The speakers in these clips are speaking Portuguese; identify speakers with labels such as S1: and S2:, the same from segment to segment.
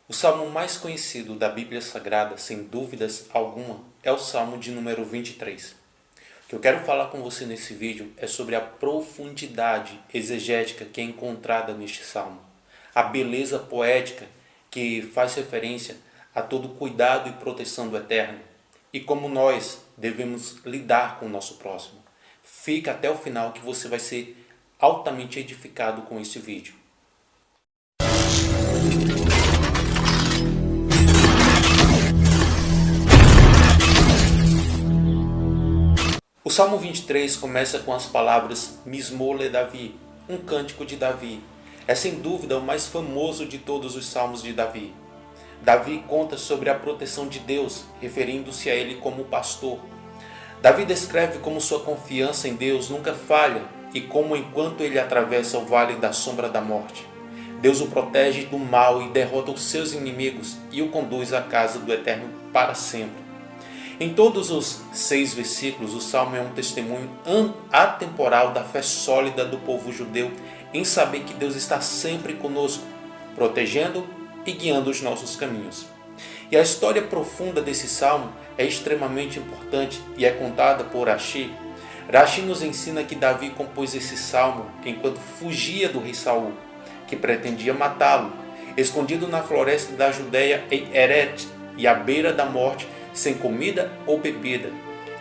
S1: O salmo mais conhecido da Bíblia Sagrada, sem dúvidas alguma, é o Salmo de número 23. O que eu quero falar com você nesse vídeo é sobre a profundidade exegética que é encontrada neste salmo, a beleza poética que faz referência a todo cuidado e proteção do Eterno, e como nós devemos lidar com o nosso próximo. Fica até o final que você vai ser altamente edificado com este vídeo. O Salmo 23 começa com as palavras Mismole Davi, um cântico de Davi. É sem dúvida o mais famoso de todos os salmos de Davi. Davi conta sobre a proteção de Deus, referindo-se a ele como pastor. Davi descreve como sua confiança em Deus nunca falha e como enquanto ele atravessa o vale da sombra da morte, Deus o protege do mal e derrota os seus inimigos e o conduz à casa do Eterno para sempre. Em todos os 6 versículos, o Salmo é um testemunho atemporal da fé sólida do povo judeu em saber que Deus está sempre conosco, protegendo e guiando os nossos caminhos. E a história profunda desse Salmo é extremamente importante e é contada por Rashi. Rashi nos ensina que Davi compôs esse Salmo enquanto fugia do rei Saul, que pretendia matá-lo, escondido na floresta da Judéia em Eret e à beira da morte, sem comida ou bebida.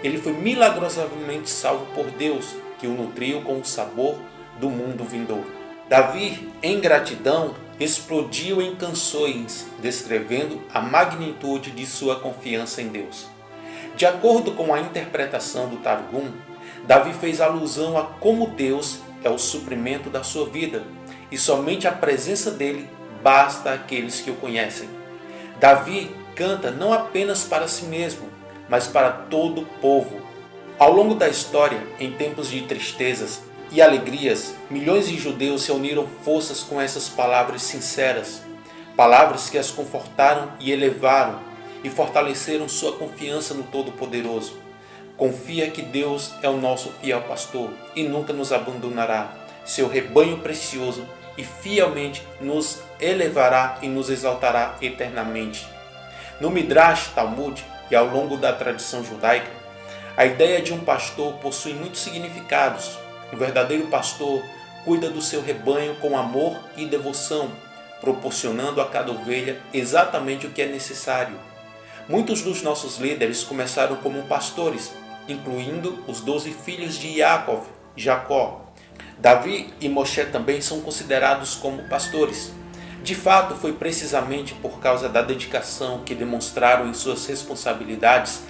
S1: Ele foi milagrosamente salvo por Deus, que o nutriu com o sabor do mundo vindouro. Davi, em gratidão, explodiu em canções, descrevendo a magnitude de sua confiança em Deus. De acordo com a interpretação do Targum, Davi fez alusão a como Deus é o suprimento da sua vida, e somente a presença dele basta àqueles que o conhecem. Davi canta não apenas para si mesmo, mas para todo o povo. Ao longo da história, em tempos de tristezas e alegrias, milhões de judeus se uniram forças com essas palavras sinceras, palavras que as confortaram e elevaram e fortaleceram sua confiança no Todo-Poderoso. Confia que Deus é o nosso fiel pastor e nunca nos abandonará, seu rebanho precioso, e fielmente nos elevará e nos exaltará eternamente. No Midrash Talmud e ao longo da tradição judaica, a ideia de um pastor possui muitos significados. O verdadeiro pastor cuida do seu rebanho com amor e devoção, proporcionando a cada ovelha exatamente o que é necessário. Muitos dos nossos líderes começaram como pastores, incluindo os 12 filhos de Jacó. Davi e Moshe também são considerados como pastores. De fato, foi precisamente por causa da dedicação que demonstraram em suas responsabilidades,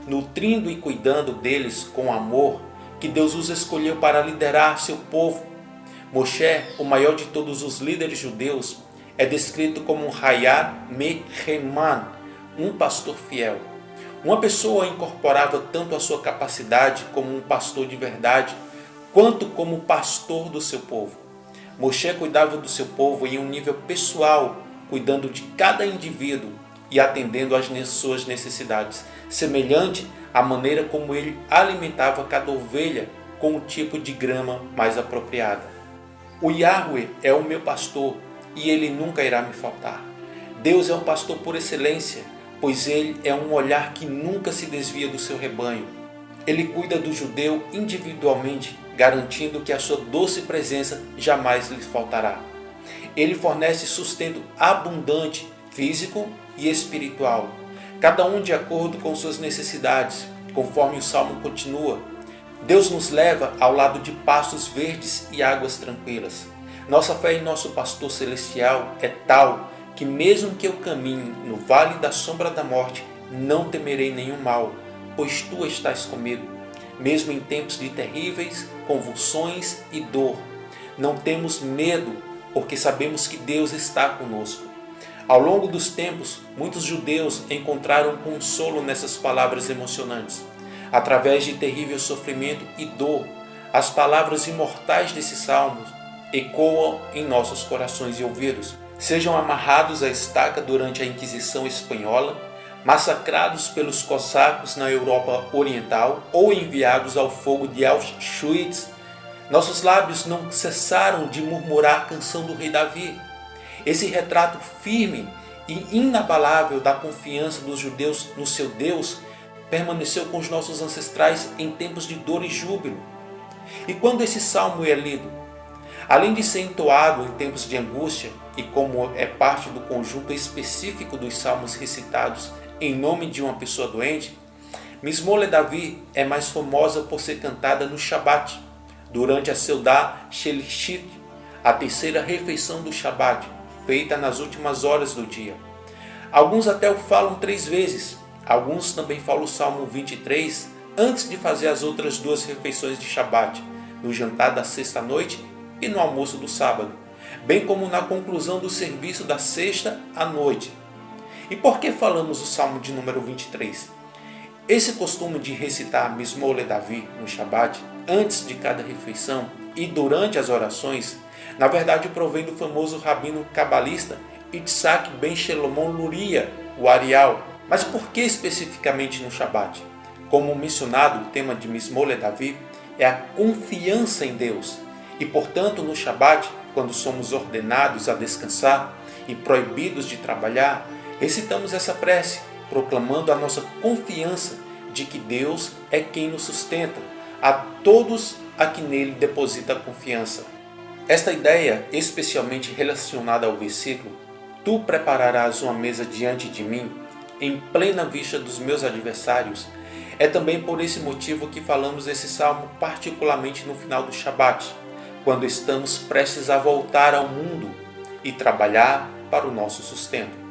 S1: nutrindo e cuidando deles com amor, que Deus os escolheu para liderar seu povo. Moshe, o maior de todos os líderes judeus, é descrito como um Hayar Meheman, um pastor fiel. Uma pessoa incorporava tanto a sua capacidade como um pastor de verdade, quanto como pastor do seu povo. Moshe cuidava do seu povo em um nível pessoal, cuidando de cada indivíduo e atendendo às suas necessidades, semelhante à maneira como ele alimentava cada ovelha com o tipo de grama mais apropriada. O Yahweh é o meu pastor e ele nunca irá me faltar. Deus é um pastor por excelência, pois ele é um olhar que nunca se desvia do seu rebanho. Ele cuida do judeu individualmente, garantindo que a sua doce presença jamais lhe faltará. Ele fornece sustento abundante, físico e espiritual, cada um de acordo com suas necessidades, conforme o Salmo continua. Deus nos leva ao lado de pastos verdes e águas tranquilas. Nossa fé em nosso pastor celestial é tal que mesmo que eu caminhe no vale da sombra da morte, não temerei nenhum mal, pois tu estás comigo. Mesmo em tempos de terríveis convulsões e dor, não temos medo, porque sabemos que Deus está conosco. Ao longo dos tempos, muitos judeus encontraram consolo nessas palavras emocionantes. Através de terrível sofrimento e dor, as palavras imortais desses salmos ecoam em nossos corações e ouvidos. Sejam amarrados à estaca durante a Inquisição Espanhola, massacrados pelos cossacos na Europa Oriental ou enviados ao fogo de Auschwitz, nossos lábios não cessaram de murmurar a canção do rei Davi. Esse retrato firme e inabalável da confiança dos judeus no seu Deus permaneceu com os nossos ancestrais em tempos de dor e júbilo. E quando esse salmo é lido, além de ser entoado em tempos de angústia, e como é parte do conjunto específico dos salmos recitados em nome de uma pessoa doente, Mismole Davi é mais famosa por ser cantada no Shabat, durante a Seudah Shelishit, a terceira refeição do Shabat, feita nas últimas horas do dia. Alguns até o falam 3 vezes, alguns também falam o Salmo 23 antes de fazer as outras 2 refeições de Shabat, no jantar da sexta-noite e no almoço do sábado, bem como na conclusão do serviço da sexta à noite. E por que falamos o Salmo de número 23? Esse costume de recitar Mismole Davi no Shabat, antes de cada refeição e durante as orações, na verdade provém do famoso rabino cabalista Itzhak ben Shelomon Luria, o Arial. Mas por que especificamente no Shabat? Como mencionado, o tema de Mismole Davi é a confiança em Deus. E portanto no Shabat, quando somos ordenados a descansar e proibidos de trabalhar, recitamos essa prece, proclamando a nossa confiança de que Deus é quem nos sustenta, a todos a que nele deposita a confiança. Esta ideia, especialmente relacionada ao versículo, tu prepararás uma mesa diante de mim, em plena vista dos meus adversários, é também por esse motivo que falamos esse salmo particularmente no final do Shabat, quando estamos prestes a voltar ao mundo e trabalhar para o nosso sustento.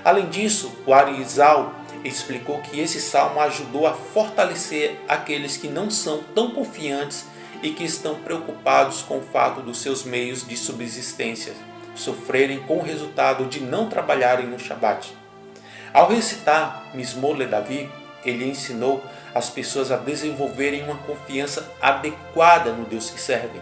S1: Além disso, o Arizal explicou que esse salmo ajudou a fortalecer aqueles que não são tão confiantes e que estão preocupados com o fato dos seus meios de subsistência sofrerem com o resultado de não trabalharem no Shabat. Ao recitar Mismole Davi, ele ensinou as pessoas a desenvolverem uma confiança adequada no Deus que servem.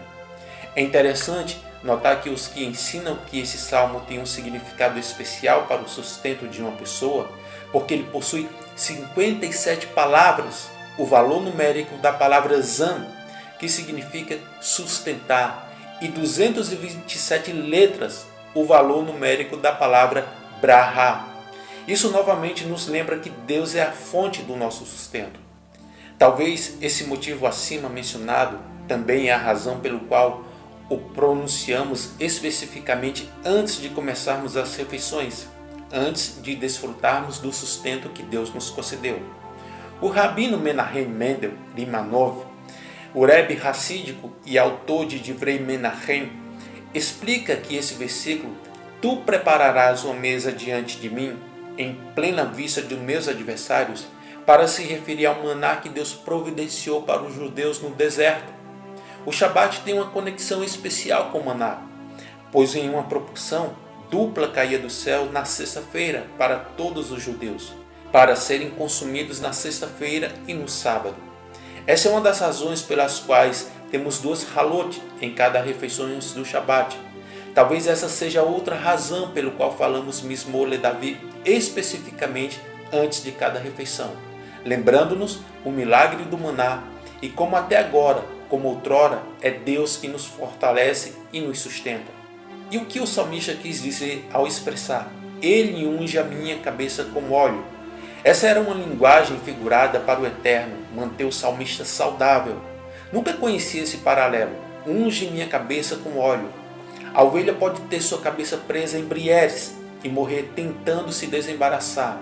S1: É interessante notar que os que ensinam que esse salmo tem um significado especial para o sustento de uma pessoa, porque ele possui 57 palavras, o valor numérico da palavra zan, que significa sustentar, e 227 letras, o valor numérico da palavra braha. Isso novamente nos lembra que Deus é a fonte do nosso sustento. Talvez esse motivo acima mencionado também é a razão pelo qual o pronunciamos especificamente antes de começarmos as refeições, antes de desfrutarmos do sustento que Deus nos concedeu. O rabino Menahem Mendel Limanov, o Rebbe Hassídico e autor de Divrei Menahem, explica que esse versículo, tu prepararás uma mesa diante de mim, em plena vista dos meus adversários, para se referir ao maná que Deus providenciou para os judeus no deserto. O Shabat tem uma conexão especial com o maná, pois em uma proporção dupla caía do céu na sexta-feira para todos os judeus, para serem consumidos na sexta-feira e no sábado. Essa é uma das razões pelas quais temos 2 halot em cada refeição do Shabat. Talvez essa seja outra razão pelo qual falamos Mismole Davi especificamente antes de cada refeição, lembrando-nos o milagre do maná e como até agora, como outrora, é Deus que nos fortalece e nos sustenta. E o que o salmista quis dizer ao expressar, ele unge a minha cabeça com óleo? Essa era uma linguagem figurada para o Eterno, manter o salmista saudável. Nunca conheci esse paralelo, unge minha cabeça com óleo. A ovelha pode ter sua cabeça presa em brieres e morrer tentando se desembaraçar.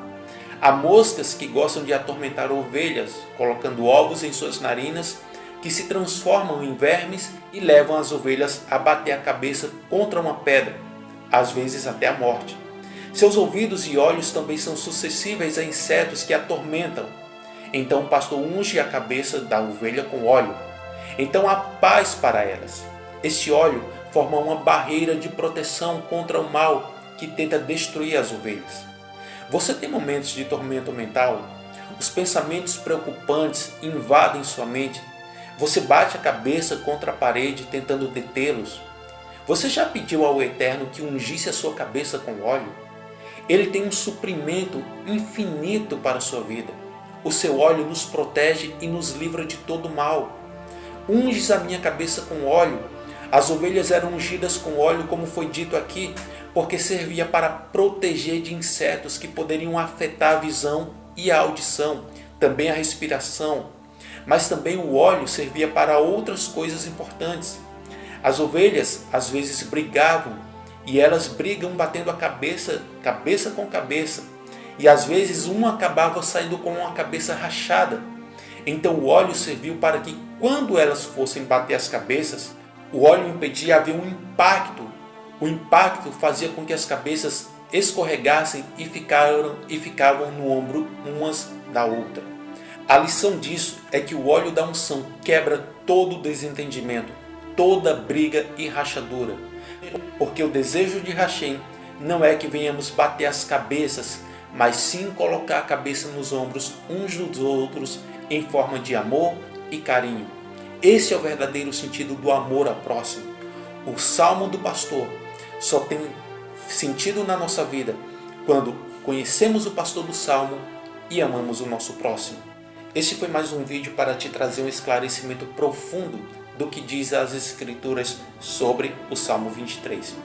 S1: Há moscas que gostam de atormentar ovelhas, colocando ovos em suas narinas, que se transformam em vermes e levam as ovelhas a bater a cabeça contra uma pedra, às vezes até a morte. Seus ouvidos e olhos também são suscetíveis a insetos que atormentam. Então o pastor unge a cabeça da ovelha com óleo. Então há paz para elas. Esse óleo forma uma barreira de proteção contra o mal que tenta destruir as ovelhas. Você tem momentos de tormento mental? Os pensamentos preocupantes invadem sua mente. Você bate a cabeça contra a parede tentando detê-los. Você já pediu ao Eterno que ungisse a sua cabeça com óleo? Ele tem um suprimento infinito para a sua vida. O seu óleo nos protege e nos livra de todo mal. Unges a minha cabeça com óleo. As ovelhas eram ungidas com óleo, como foi dito aqui, porque servia para proteger de insetos que poderiam afetar a visão e a audição, também a respiração. Mas também o óleo servia para outras coisas importantes. As ovelhas às vezes brigavam, e elas brigam batendo a cabeça com cabeça, e às vezes uma acabava saindo com uma cabeça rachada. Então o óleo serviu para que, quando elas fossem bater as cabeças, o óleo impedia haver um impacto. O impacto fazia com que as cabeças escorregassem e ficavam no ombro umas da outra. A lição disso é que o óleo da unção quebra todo desentendimento, toda briga e rachadura. Porque o desejo de Hashem não é que venhamos bater as cabeças, mas sim colocar a cabeça nos ombros uns dos outros em forma de amor e carinho. Esse é o verdadeiro sentido do amor ao próximo. O Salmo do Pastor só tem sentido na nossa vida quando conhecemos o pastor do Salmo e amamos o nosso próximo. Este foi mais um vídeo para te trazer um esclarecimento profundo do que diz as Escrituras sobre o Salmo 23.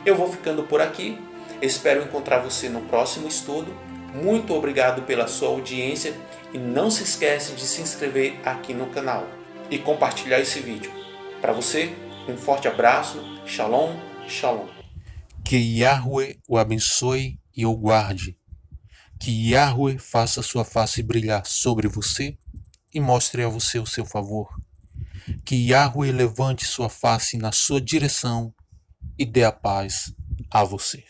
S1: Eu vou ficando por aqui, espero encontrar você no próximo estudo. Muito obrigado pela sua audiência e não se esquece de se inscrever aqui no canal e compartilhar esse vídeo. Para você, um forte abraço, Shalom, Shalom.
S2: Que Yahweh o abençoe e o guarde. Que Yahweh faça sua face brilhar sobre você e mostre a você o seu favor. Que Yahweh levante sua face na sua direção e dê a paz a você.